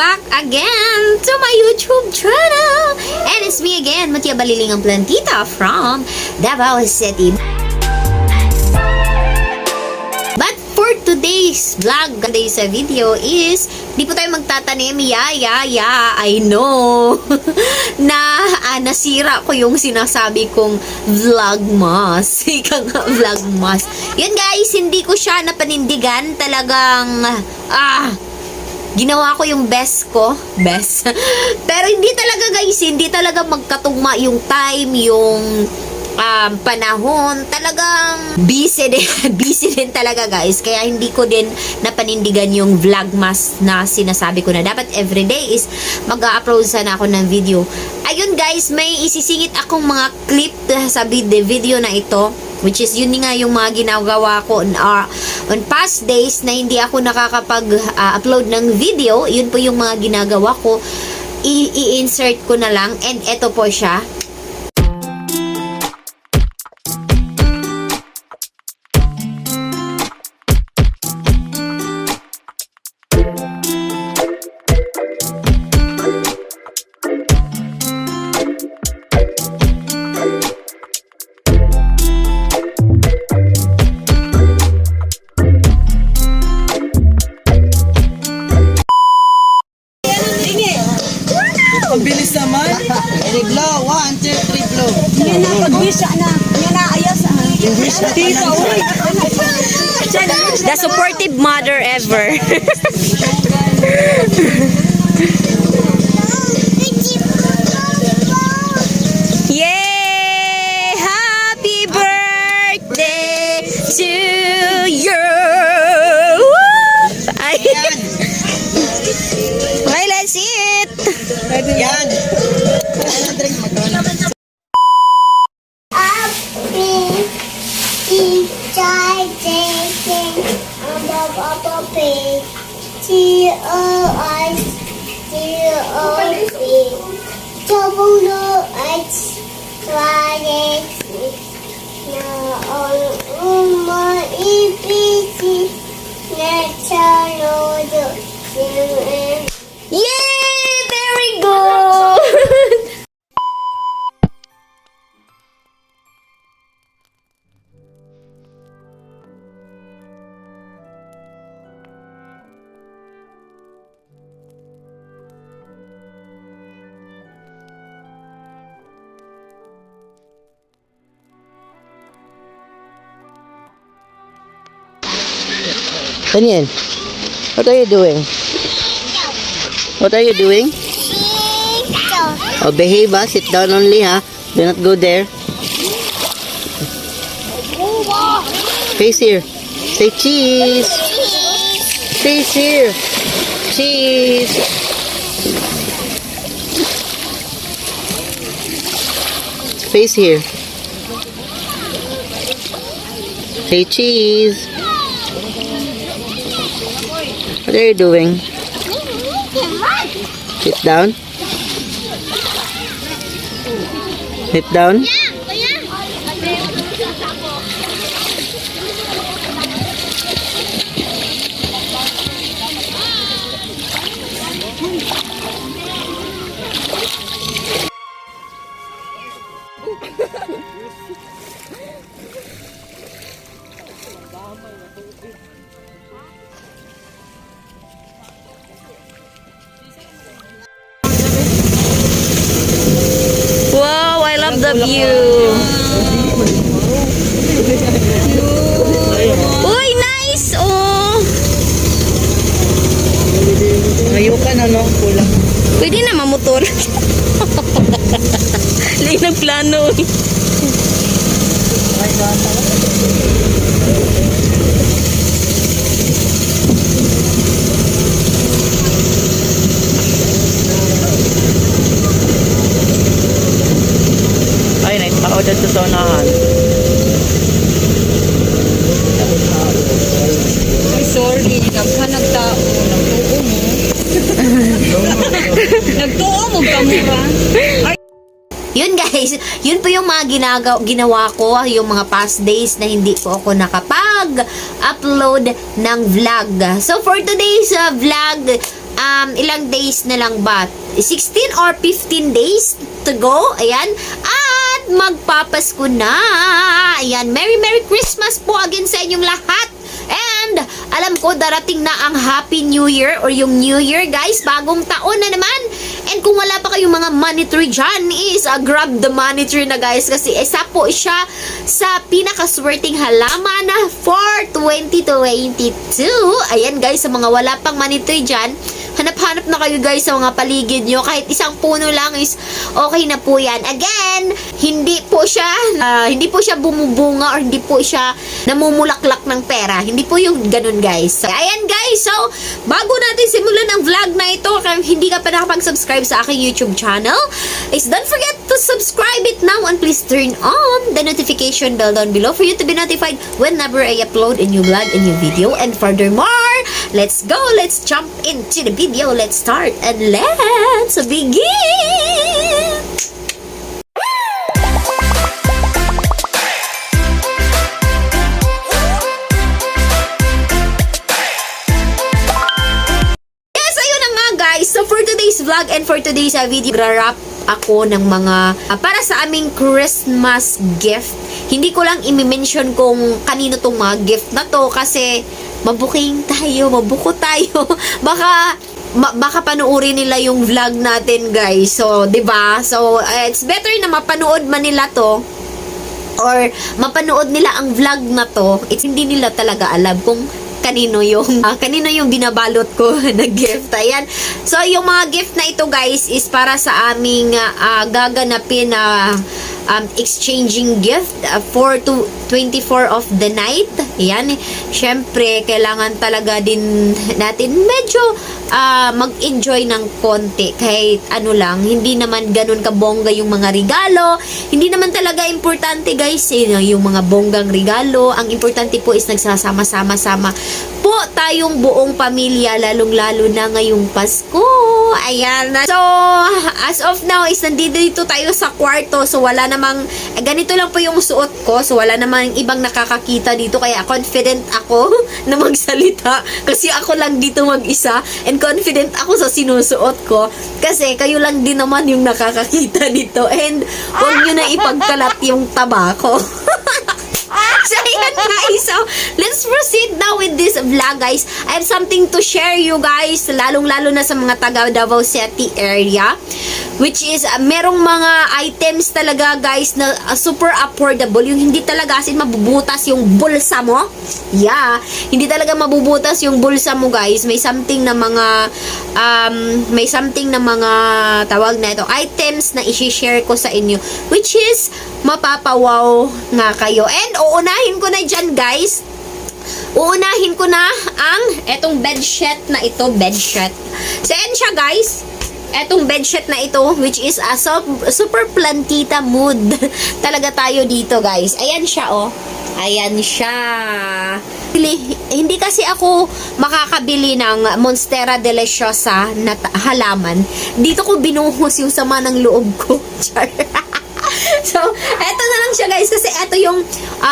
back again to my YouTube channel. And it's me again, Matia Baliling ang Plantita from Davao City. But for today's vlog, today's video is, di po tayo magtatanim, I know, na nasira ko yung sinasabi kong vlogmas. Ika nga, vlogmas. Yun guys, hindi ko siya napanindigan. Talagang, ginawa ko yung best ko. Best. Pero hindi talaga guys, hindi talaga magkatugma yung time, yung panahon. Talagang busy din. Busy din talaga guys. Kaya hindi ko din napanindigan yung vlogmas na sinasabi ko na dapat everyday is mag-upload sana ako ng video. Ayun guys, may isisingit akong mga clip sa video na ito, which is yun nga yung mga ginagawa ko on past days na hindi ako nakakapag-upload ng video. Yun po yung mga ginagawa ko. I-insert ko na lang, and eto po siya. Ang bilis naman. Any blow. 1, 2, 3 blow. Yan na, pag-wisha na. Yan na, ayos. Tita, uy. The supportive mother ever. Yay! Happy birthday to you! Ay. Okay, let's eat! Yan. Yay! Very good! Daniel, what are you doing? What are you doing? Oh, behave, ha? Sit down only, ha? Do not go there. Face here. Say cheese. Face here. Cheese. Face here. Say cheese. What are you doing? Sit down. Sit down. Wow, I love the view. Uy, nice! Oh! Ngayon ka na, no? Kulang. Pwede na mamotor. Lay ng plano. Ay, naitakaw dyan sa saunahan. Ay, sorry. Nagtao. Nagtuo mo. Nagtuo mo, kamura. Ay, Yun guys, yun po yung mga ginawa ko, yung mga past days na hindi po ako nakapag-upload ng vlog. So for today's vlog, ilang days na lang ba? 16 or 15 days to go. Ayan. At magpapasko na. Ayan. Merry Christmas po again sa inyong lahat. And alam ko darating na ang Happy New Year or yung New Year, guys. Bagong taon na naman. And kung wala pa kayong mga money tree dyan, is grab the money tree na, guys. Kasi isa po siya sa pinakaswerteng halaman na for 2022. Ayan, guys, sa mga wala pang money tree dyan, hanap-hanap na kayo, guys, sa mga paligid nyo. Kahit isang puno lang is okay na po yan. Again, hindi po siya bumubunga or hindi po siya namumulaklak ng pera. Hindi po yung ganun, guys. So, ayan, guys. So, bago natin simulan ang vlog na ito, kung hindi ka pa nakapag-subscribe sa aking YouTube channel, is don't forget to subscribe it now and please turn on the notification bell down below for you to be notified whenever I upload a new vlog, a new video. And furthermore, let's go. Let's jump into the video. Let's start and let's begin. Yes, ayun na nga, guys. So for today's vlog and for today's video, gra-wrap ako ng mga para sa aming Christmas gift. Hindi ko lang i-mention kung kanino tong mga gift na to kasi mabuko tayo. Baka panoorin nila yung vlog natin, guys. So, 'di ba? So, it's better na mapanood man nila to or mapanood nila ang vlog na to. It's hindi nila talaga alam kung kanino yung binabalot ko na gift. Ayan. So, yung mga gift na ito, guys, is para sa aming gaganapin na exchanging gift for 24 of the night. Ayan. Syempre, kailangan talaga din natin medyo mag-enjoy ng konti. Kahit ano lang, hindi naman ganun kabongga yung mga regalo. Hindi naman talaga importante, guys, yung mga bonggang regalo. Ang importante po is nagsasama-sama po tayong buong pamilya, lalong-lalo na ngayong Pasko. Ayan. So, as of now is nandito tayo sa kwarto. So, wala namang, ganito lang po yung suot ko. So, wala namang ibang nakakakita dito. Kaya confident ako na magsalita. Kasi ako lang dito mag-isa. And confident ako sa sinusuot ko. Kasi kayo lang din naman yung nakakakita dito. And huwag nyo na ipagkalat yung tabako. So, ayan, guys. So, let's proceed now with this vlog, guys. I have something to share you, guys. Lalong-lalo na sa mga taga Davao City area. Which is, merong mga items talaga, guys, na super affordable. Yung hindi talaga asin mabubutas yung bulsa mo. Yeah. Hindi talaga mabubutas yung bulsa mo, guys. May something na mga tawag na ito, items na i-share ko sa inyo. Which is, mapapawaw nga kayo. And, uunahin ko na dyan, guys. Uunahin ko na ang etong bedsheet na ito. Bedsheet. So, yan siya, guys. Etong bedsheet na ito, which is a super plantita mood. Talaga tayo dito, guys. Ayan siya, oh. Ayan siya. Hindi kasi ako makakabili ng Monstera Deliciosa na halaman. Dito ko binuhos yung sama ng loob ko. So, eto na lang siya, guys, kasi eto yung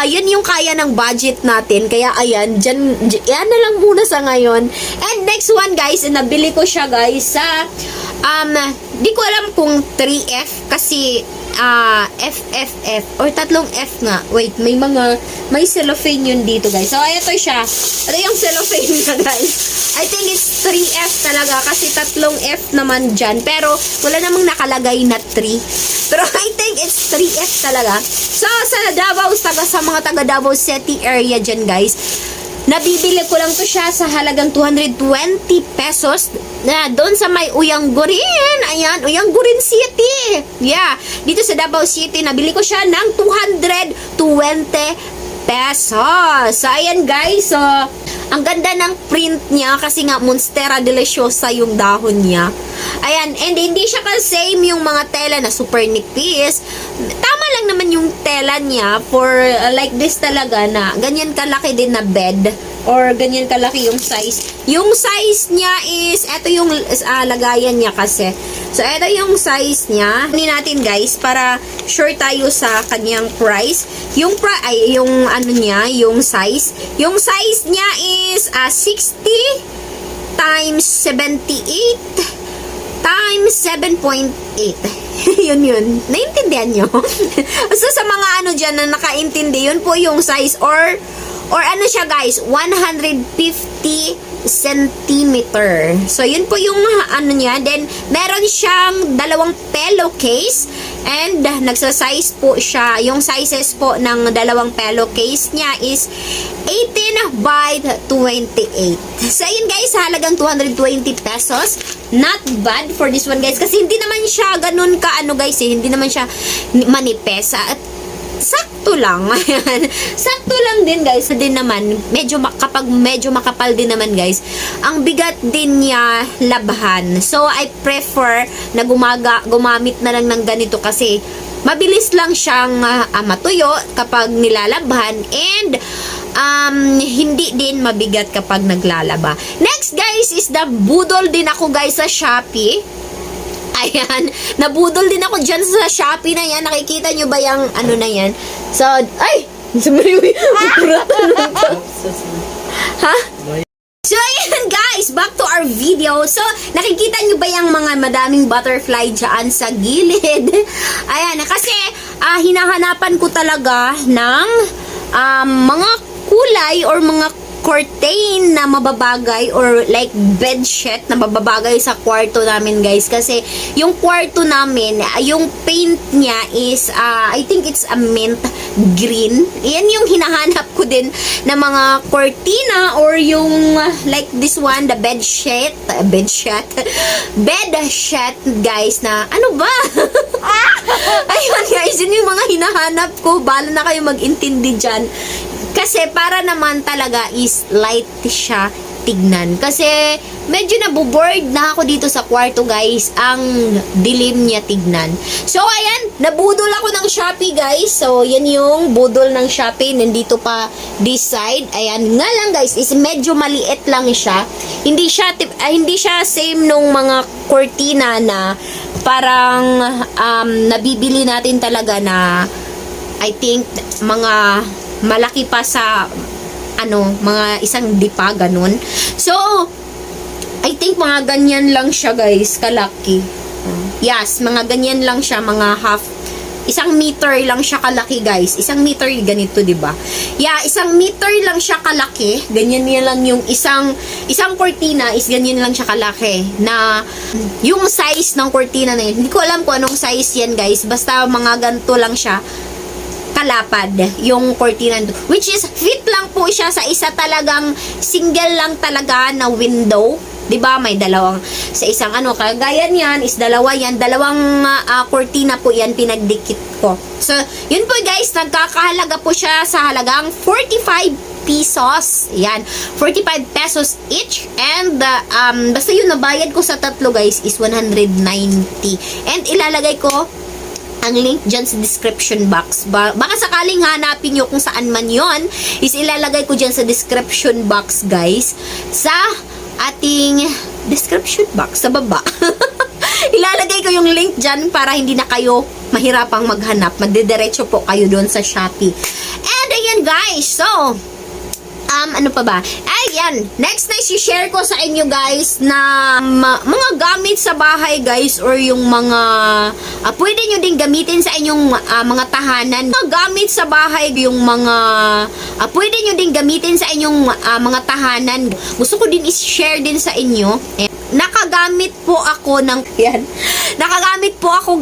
yun yung kaya ng budget natin. Kaya ayan, yan na lang muna sa ngayon. And next one, guys, nabili ko siya, guys, sa di ko alam kung 3F kasi FFF or tatlong F nga. Wait, may cellophane yun dito, guys. So, ito siya. Ito yung cellophane niya, guys. I think it's 3F talaga kasi tatlong F naman dyan. Pero, wala namang nakalagay na 3. Pero, I think it's 3F talaga. So, sa Davao, sa mga taga Davao City area dyan, guys, nabibili ko lang to siya sa halagang 220 pesos na doon sa may Uyanggurin. Ayan, Uyanggurin City. Yeah, dito sa Davao City, nabili ko siya ng 220 pesos. So, ayan, guys. So, ang ganda ng print niya kasi nga Monstera Deliciosa yung dahon niya. Ayan, and hindi siya ka-same yung mga tela na super nipis. Tama lang naman yung tela niya for like this talaga na ganyan kalaki din na bed or ganyan kalaki yung size. Yung size niya is, eto yung lagayan niya kasi. So, eto yung size niya. Hindi natin, guys, para sure tayo sa kanyang price. Yung size. Yung size niya is 60 x times 78 times 7.8. yun. Naintindihan nyo? So, sa mga ano dyan na nakaintindi, yun po yung size or ano siya guys, 150 centimeter. So, yun po yung ano niya. Then, meron siyang dalawang pillowcase and nagsasize po siya. Yung sizes po ng dalawang pillowcase niya is 18 by 28. So, yun guys, halagang 220 pesos. Not bad for this one guys. Kasi hindi naman siya ganun ka ano guys eh. Hindi naman siya manipes. At sakto lang. Sakto lang din guys. Din naman, kapag medyo makapal din naman guys, ang bigat din niya labhan. So, I prefer na gumamit na lang ng ganito kasi mabilis lang siyang matuyo kapag nilalabhan and hindi din mabigat kapag naglalaba. Next guys is the budol din ako guys sa Shopee. Ayan, nabudol din ako dyan sa Shopee na yan. Nakikita nyo ba yung ano na yan? So, ay! Sumariwi. Ha? So, ayan guys, back to our video. So, nakikita nyo ba yung mga madaming butterfly dyan sa gilid? Ayan, kasi hinahanapan ko talaga ng mga kulay or mga curtain na mababagay or like bed sheet na mababagay sa kwarto namin guys kasi yung kwarto namin yung paint niya is I think it's a mint green. Yan yung hinahanap ko din na mga cortina or yung like this one, the bed sheet guys na ano ba? Ayun guys, yun yung mga hinahanap ko. Bala na kayo mag-intindi dyan. Kasi para naman talaga is light siya tignan. Kasi medyo naboboard na ako dito sa kwarto guys. Ang dilim niya tignan. So ayan, nabudol ako ng Shopee guys. So yan yung budol ng Shopee. Nandito pa this side. Ayan nga lang guys, is medyo maliit lang siya. Hindi siya same nung mga cortina na parang nabibili natin talaga na I think mga malaki pa sa mga isang dipa ganun. So I think mga ganyan lang siya guys kalaki. Yes, mga ganyan lang siya, mga isang meter lang siya kalaki guys. Isang meter ganito, 'di ba? Yeah, isang meter lang siya kalaki. Ganyan lang yung isang cortina is ganyan lang siya kalaki na yung size ng cortina na yun. Hindi ko alam kung anong size yan guys. Basta mga ganito lang siya kalapad yung cortina, which is fit lang po siya sa isa talagang single lang talaga na window. 'Di ba? May dalawang sa isang kagaya niyan is dalawang cortina po 'yan pinagdikit ko. So, yun po guys, nagkakahalaga po siya sa halagang 45 pesos. Yan, 45 pesos each and basta yun nabayad ko sa tatlo guys is 190. And ilalagay ko ang link dyan sa description box. Baka sakaling hanapin nyo kung saan man yon, is ilalagay ko dyan sa description box guys, sa ating description box sa baba. Ilalagay ko yung link dyan para hindi na kayo mahirapang maghanap. Magdidiretso po kayo doon sa Shopee. And ayan guys, so ano pa ba? Ayan, next na i-share ko sa inyo guys na mga gamit sa bahay guys or yung mga pwede nyo din gamitin sa inyong mga tahanan. Mga gamit sa bahay, yung mga pwede nyo din gamitin sa inyong mga tahanan. Gusto ko din i-share din sa inyo. Nakagamit po ako ng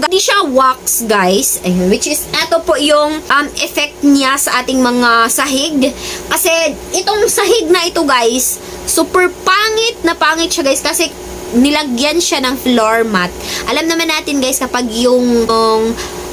hindi siya wax guys, which is ito po yung effect niya sa ating mga sahig. Kasi itong sahig na ito guys, super pangit siya guys kasi nilagyan siya ng floor mat. Alam naman natin guys kapag yung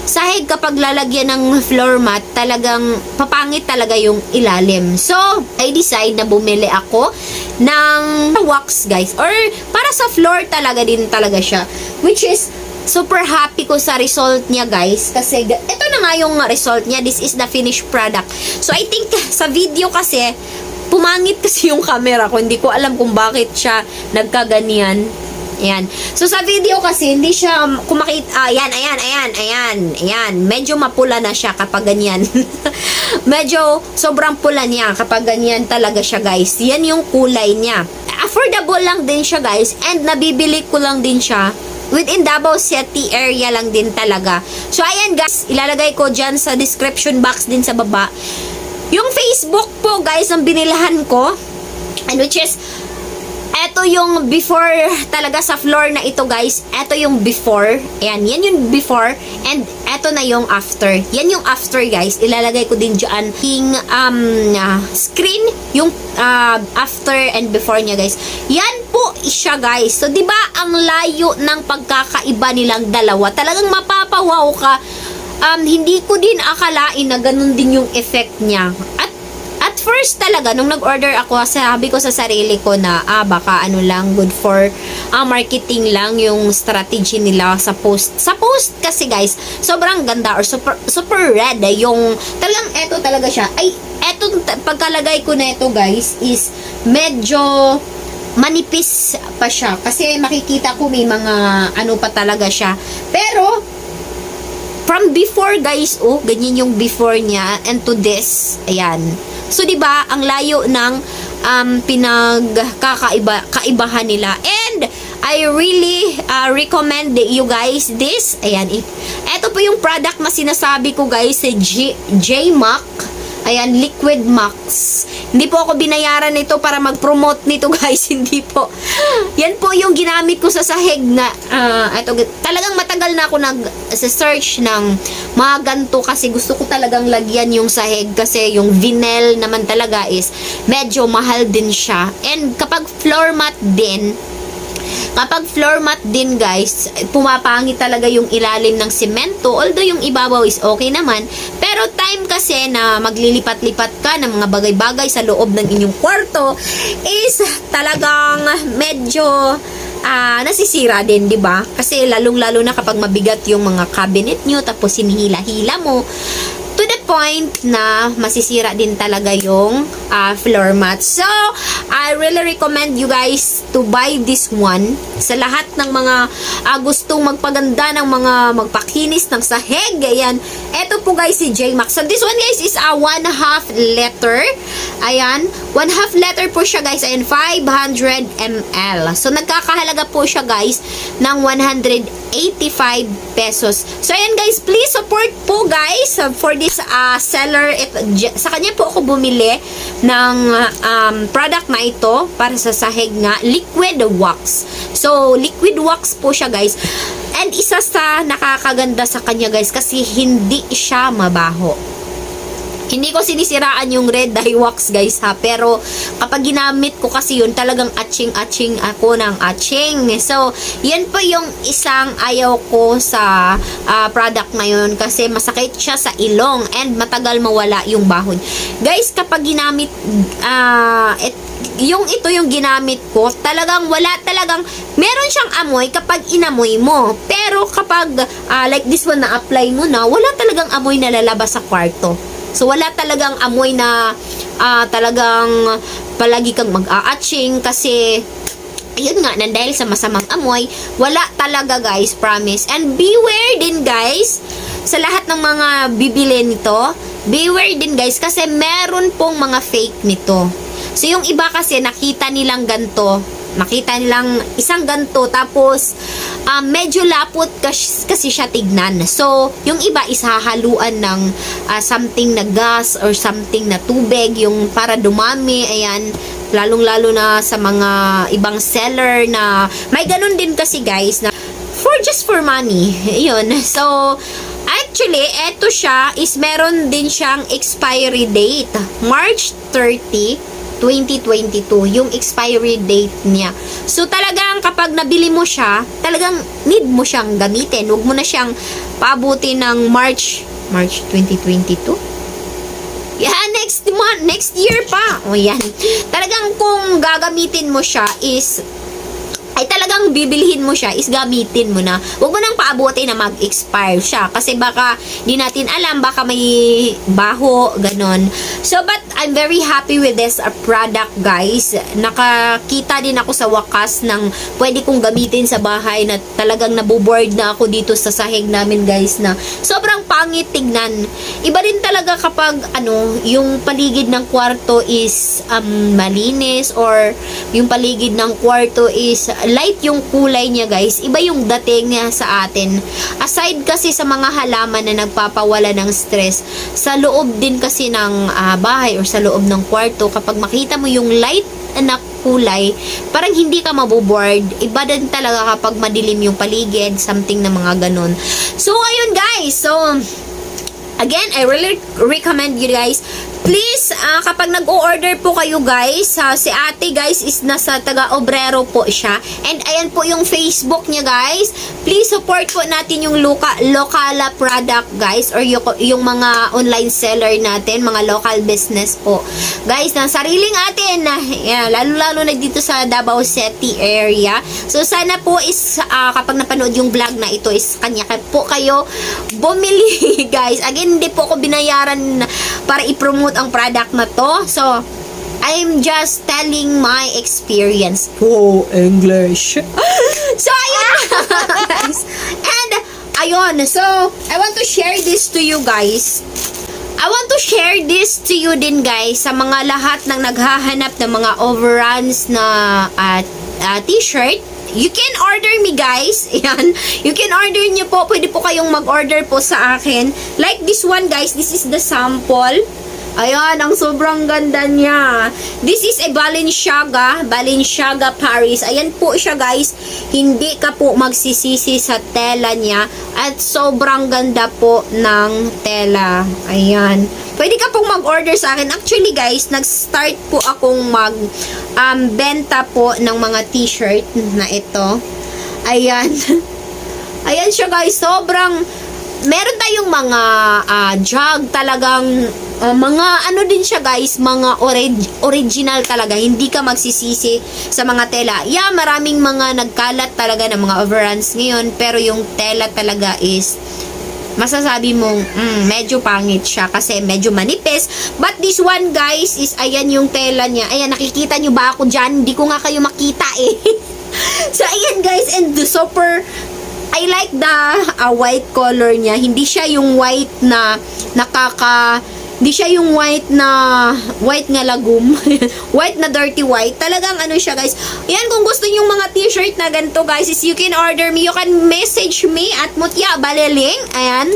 sahig kapag lalagyan ng floor mat, talagang papangit talaga yung ilalim. So, I decide na bumili ako ng wax guys, or para sa floor talaga din talaga siya, which is super happy ko sa result niya guys, kasi ito na nga yung result niya. This is the finished product. So, I think sa video kasi pumangit kasi yung camera ko, hindi ko alam kung bakit siya nagkaganyan. Ayan. So, sa video kasi, hindi siya kumakita. Ayan. Medyo mapula na siya kapag ganyan. Medyo sobrang pula niya kapag ganyan talaga siya, guys. Yan yung kulay niya. Affordable lang din siya, guys. And nabibili ko lang din siya within Davao City area lang din talaga. So, ayan, guys. Ilalagay ko dyan sa description box din sa baba. Yung Facebook po, guys, ang binilahan ko. And which is, eto yung before talaga sa floor na ito, guys. Eto yung before. Ayan, yan yung before. And eto na yung after. Yan yung after, guys. Ilalagay ko din dyan yung screen, yung after and before niya, guys. Yan po siya, guys. So, diba ang layo ng pagkakaiba nilang dalawa? Talagang mapapawaw ka. Hindi ko din akalain na ganun din yung effect niya. At first talaga, nung nag-order ako, sabi ko sa sarili ko na, baka ano lang, good for marketing lang yung strategy nila sa post. Sa post kasi, guys, sobrang ganda or super red. Yung, talagang eto talaga siya. Ay, eto, pagkalagay ko na ito, guys, is medyo manipis pa siya. Kasi makikita ko may mga ano pa talaga siya. Pero, from before, guys, ganyan yung before niya and to this, ayan. So, di ba ang layo ng kaibahan nila. And, I really recommend you guys this. Ayan. Ito po yung product na sinasabi ko, guys, si J-Mac. Ayan, Liquid Max. Hindi po ako binayaran nito para mag-promote nito, guys. Hindi po. Yan po yung ginamit ko sa sahig na, talagang matagal na ako nag-search ng mga ganito kasi gusto ko talagang lagyan yung sahig kasi yung vinyl naman talaga is medyo mahal din siya. And kapag floor mat din, guys, pumapangit talaga yung ilalim ng semento. Although yung ibabaw is okay naman. Pero time kasi na maglilipat-lipat ka ng mga bagay-bagay sa loob ng inyong kwarto is talagang medyo nasisira din, di ba? Kasi lalong-lalo na kapag mabigat yung mga cabinet nyo tapos hinihila-hila mo. To the point na masisira din talaga yung floor mat. So, I really recommend you guys to buy this one. Sa lahat ng mga gustong magpaganda ng mga magpakinis ng sahig. Ayan. Ito po, guys, si J-Max. So, this one, guys, is a 1/2 liter. Ayan. 1/2 liter po siya, guys. Ayan, 500 ml. So, nagkakahalaga po siya, guys, ng 185 pesos. So, ayan, guys, please support po, guys, for this seller. Sa kanya po ako bumili ng product na ito para sa sahig nga, liquid wax. So, liquid wax po siya, guys. And isa sa nakakaganda sa kanya, guys, kasi hindi siya mabaho. Hindi ko sinisiraan yung red dye wax, guys, ha. Pero, kapag ginamit ko kasi yun, talagang atching ako ng atching. So, yan po yung isang ayaw ko sa product na yun. Kasi masakit siya sa ilong and matagal mawala yung bahon. Guys, kapag ginamit, ito yung ginamit ko, talagang wala talagang, meron siyang amoy kapag inamoy mo. Pero kapag, like this one na apply mo na, wala talagang amoy na lalabas sa kwarto. So, wala talagang amoy na talagang palagi kang mag-a-atching kasi, yun nga, dahil sa masamang amoy, wala talaga, guys, promise. And beware din, guys, sa lahat ng mga bibili nito, beware din, guys, kasi meron pong mga fake nito. So, yung iba kasi, nakita nilang ganito, isang ganto tapos medyo lapot kasi siya tignan. So, yung iba isahaluan ng something na gas or something na tubig, yung para dumami, ayan, lalong-lalo na sa mga ibang seller na may ganun din kasi, guys, na just for money. Yun. So, actually, eto siya is meron din siyang expiry date. March 30, 2022, yung expiry date niya. So, talagang kapag nabili mo siya, talagang need mo siyang gamitin. Huwag mo na siyang paabutin ng March 2022. Yeah, next year pa. O yan. Talagang kung gagamitin mo siya is ay talagang bibilhin mo siya is gamitin mo na. Huwag mo nang paabutin na mag-expire siya kasi baka di natin alam, baka may baho, ganon. So but I'm very happy with this product, guys. Nakakita din ako sa wakas ng pwede kong gamitin sa bahay na talagang naboboard na ako dito sa sahig namin, guys, na sobrang pangit tignan. Iba din talaga kapag yung paligid ng kwarto is malinis, or yung paligid ng kwarto is light yung kulay niya, guys. Iba yung dating niya sa atin. Aside kasi sa mga halaman na nagpapawala ng stress, sa loob din kasi ng bahay or sa loob ng kwarto, kapag makita mo yung light na kulay, parang hindi ka maboboard. Iba din talaga kapag madilim yung paligid, something na mga ganun. So, ayun, guys. So, again, I really recommend you guys, please, kapag nag-o-order po kayo, guys, si ate, guys, is nasa taga-Obrero po siya. And ayan po yung Facebook niya, guys. Please support po natin yung lokala product, guys, or yung mga online seller natin, mga local business po. Guys, na sariling atin, lalo-lalo na dito sa Davao City area. So, sana po is, kapag napanood yung vlog na ito, is kanya po kayo bumili, guys. Again, hindi po ako binayaran para i-promote ang product na to. So, I'm just telling my experience. Oh, English. So, ayun. Guys. And, ayun. So, I want to share this to you, guys. I want to share this to you din, guys, sa mga lahat ng naghahanap ng mga overruns na t-shirt. You can order me, guys. Ayan. You can order nyo po. Pwede po kayong mag-order po sa akin. Like this one, guys. This is the sample. Ayan, ang sobrang ganda niya. This is a Balenciaga Paris. Ayan po siya, guys. Hindi ka po magsisisi sa tela niya. At sobrang ganda po ng tela. Ayan. Pwede ka pong mag-order sa akin. Actually, guys, nag-start po akong benta po ng mga t-shirt na ito. Ayan. Ayan siya, guys. Sobrang meron tayong mga jug talagang mga din siya, guys, mga original talaga, hindi ka magsisisi sa mga tela. Yeah, maraming mga nagkalat talaga ng mga overruns ngayon, pero yung tela talaga is masasabi mong medyo pangit siya kasi medyo manipis. But this one, guys, is ayan yung tela niya. Ayan, nakikita nyo ba ako dyan? Hindi ko nga kayo makita eh. So ayan, guys, and the super I like the white color niya. Hindi siya yung white na hindi siya yung white nga lagum. White na dirty white. Talagang siya, guys. Yan, kung gusto niyo mga t-shirt na ganito, guys, is you can order me. You can message me at Mutya Baleling. Ayan.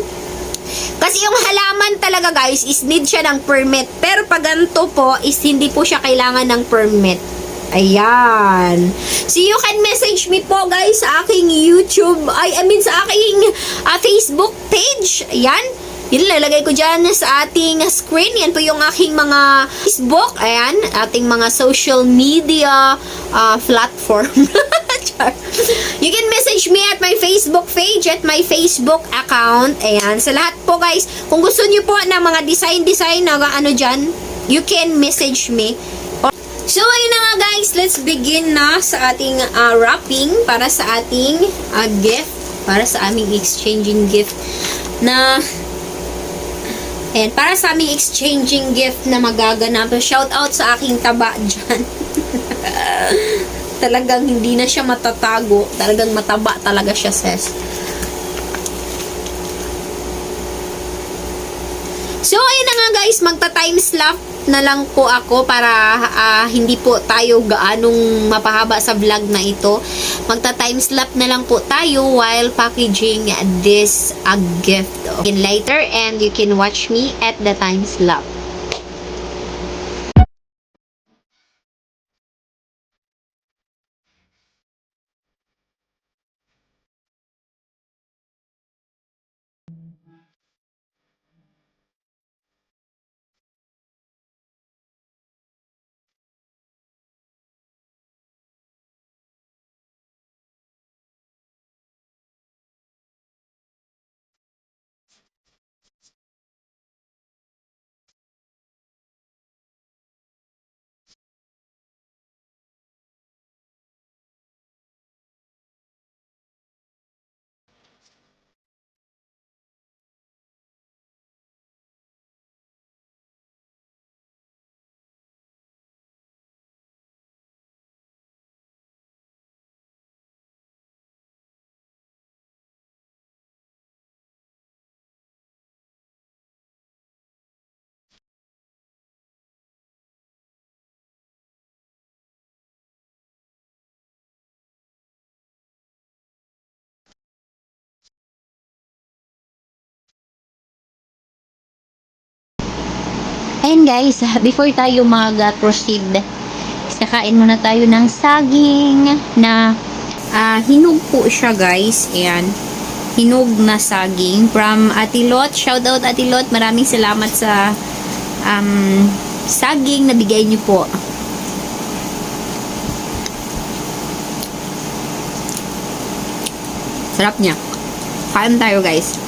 Kasi yung halaman talaga, guys, is need siya ng permit. Pero pag ganito po, is hindi po siya kailangan ng permit. Ayan. So, you can message me po, guys, sa aking YouTube, sa aking Facebook page. Ayan. Yun, lalagay ko dyan sa ating screen. Yan po yung aking mga Facebook. Ayan. Ating mga social media platform. You can message me at my Facebook page, at my Facebook account. Ayan. Sa lahat po, guys, kung gusto nyo po ng mga design na dyan, you can message me. So, ayun na nga, guys. Let's begin na sa ating wrapping para sa ating gift. Para sa aming exchanging gift na para sa aming exchanging gift na magaganap. Shout out sa aking taba dyan. Talagang hindi na siya matatago. Talagang mataba talaga siya, sis. So, ayun na nga, guys. Magta-timeslap na lang po ako para hindi po tayo gaanong mapahaba sa vlog na ito. Magta-timeslap na lang po tayo while packaging this gift. Later, and you can watch me at the timeslap. Ayan guys, before tayo mag-proceed, kakain muna tayo ng saging na hinog po siya guys. Ayan, hinog na saging from Atilot. Shout out Atilot, maraming salamat sa saging na bigay niyo po. Sarap niya. Kain tayo guys.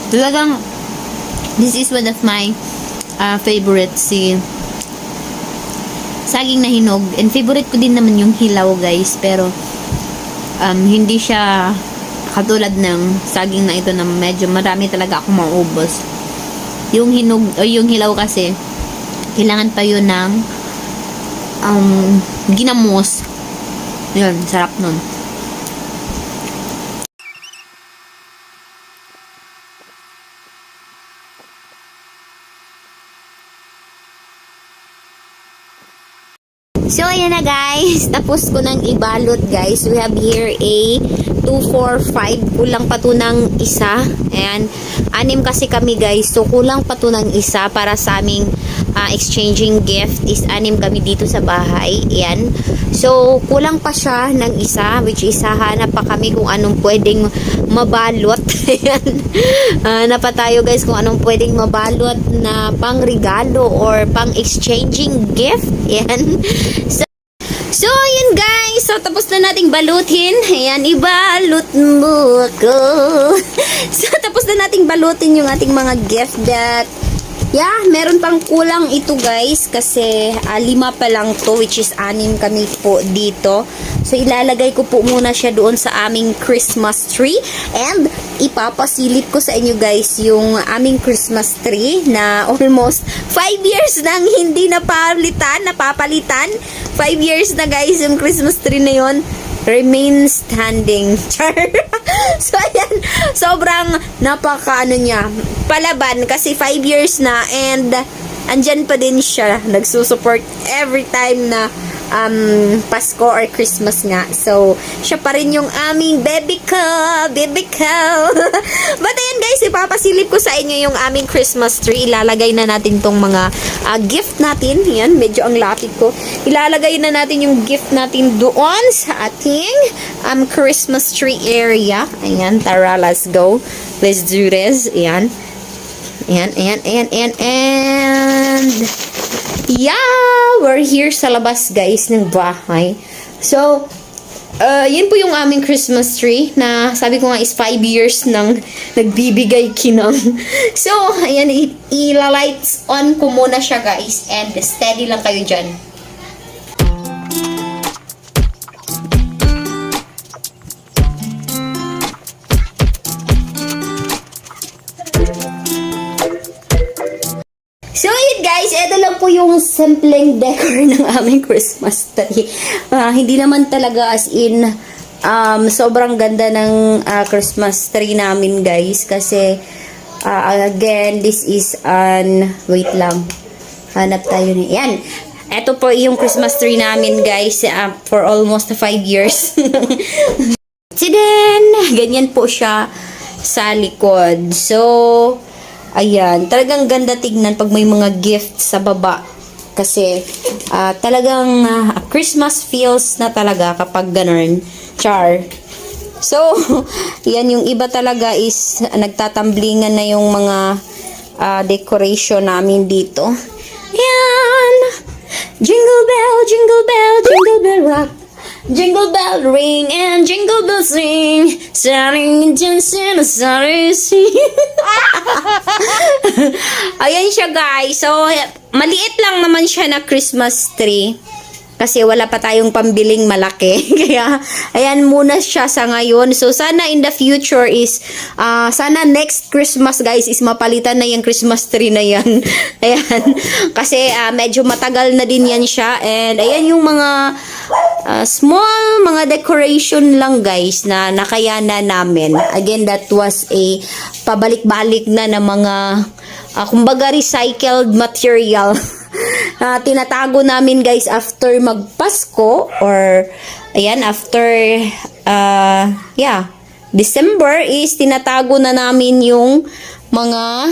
Talagang this is one of my favorites, si saging na hinog, and favorite ko din naman yung hilaw guys, pero hindi siya katulad ng saging na ito na medyo marami talaga akong maubos. Yung hinog o yung hilaw kasi kailangan pa yun ng ginamos. Yun, sarap nun. So, ayan na guys. Tapos ko nang ibalot guys. We have here a 2, 4, 5. Kulang pa to ng isa. Ayan. 6 kasi kami guys. So, kulang pa to ng isa para sa aming exchanging gift. Is 6 kami dito sa bahay. Ayan. So, kulang pa siya ng isa. Which is, hahanap pa kami kung anong pwedeng mabalot. Ayan. Hanap pa tayo guys kung anong pwedeng mabalot na pang regalo or pang exchanging gift. Ayan. So, yun guys. So, tapos na nating balutin. Ayan, ibalot mo ako. So, tapos na nating balutin yung ating mga gift that, yeah, meron pang kulang ito guys. Kasi, 5 pa lang to, which is 6 kami po dito. So, ilalagay ko po muna siya doon sa aming Christmas tree. And, ipapasilip ko sa inyo guys yung aming Christmas tree na almost 5 years nang hindi napapalitan. 5 years na guys yung Christmas tree na yun. Remain standing. Char. So, ayan. Sobrang niya. Palaban kasi 5 years na and andyan pa din siya. Nagsusupport every time na Pasko or Christmas nga. So, siya pa rin yung aming baby ko. But ayan guys, ipapasilip ko sa inyo yung aming Christmas tree. Ilalagay na natin tong mga gift natin. Yan, medyo ang lapit ko. Ilalagay na natin yung gift natin doon sa ating Christmas tree area. Ayan, tara, let's go. Let's do this. Ayan. And yeah, we're here sa labas guys ng bahay. So, yun po yung aming Christmas tree na sabi ko nga is 5 years nang nagbibigay kinang. So, ayan, ila-lights on ko muna siya guys and steady lang kayo dyan. So, yun guys, ito lang po yung simpleng decor ng aming Christmas tree. Hindi naman talaga as in, sobrang ganda ng Christmas tree namin guys. Kasi, again, this is wait lang. Hanap tayo ni, yan. Ito po yung Christmas tree namin guys, for almost 5 years. Then, ganyan po siya sa likod. So, ayan, talagang ganda tignan pag may mga gift sa baba. Kasi, talagang Christmas feels na talaga kapag ganun. Char. So, yan yung iba talaga is nagtatamblingan na yung mga decoration namin dito. Ayan. Jingle bell, jingle bell, jingle bell rock. Jingle bell ring and jingle bell sing. Starting dancing, starting sing. Ayan siya guys. So, maliit lang naman siya na Christmas tree. Kasi wala pa tayong pambiling malaki. Kaya, ayan muna siya sa ngayon. So, sana in the future is, sana next Christmas guys is mapalitan na yung Christmas tree na yan. Ayan. Kasi, medyo matagal na din yan siya. And, ayan yung mga small, mga decoration lang guys na nakayanan namin. Again, that was a pabalik-balik na ng mga, kumbaga recycled material. tinatago namin guys after magpasko or ayan after December is tinatago na namin yung mga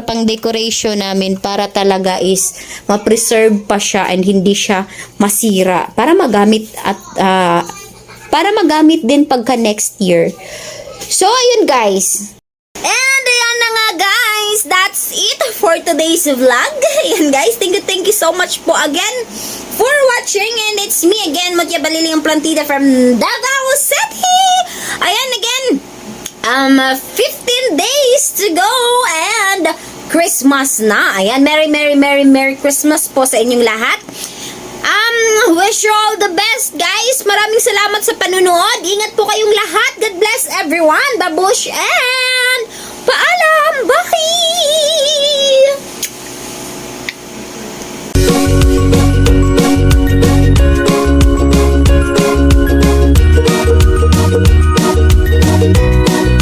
pang decoration namin para talaga is ma-preserve pa siya and hindi siya masira para magamit at para magamit din pagka next year. So ayun guys. And ayan na nga guys, that's it for today's vlog. Ayan guys, thank you so much po again for watching, and it's me again, Mutya Balili, yung plantita from Davao City. Ayan again, 15 days to go and Christmas na. Ayan, Merry Christmas po sa inyong lahat. Wish you all the best guys. Maraming salamat sa panunood. Ingat po kayong lahat. God bless everyone. Babush and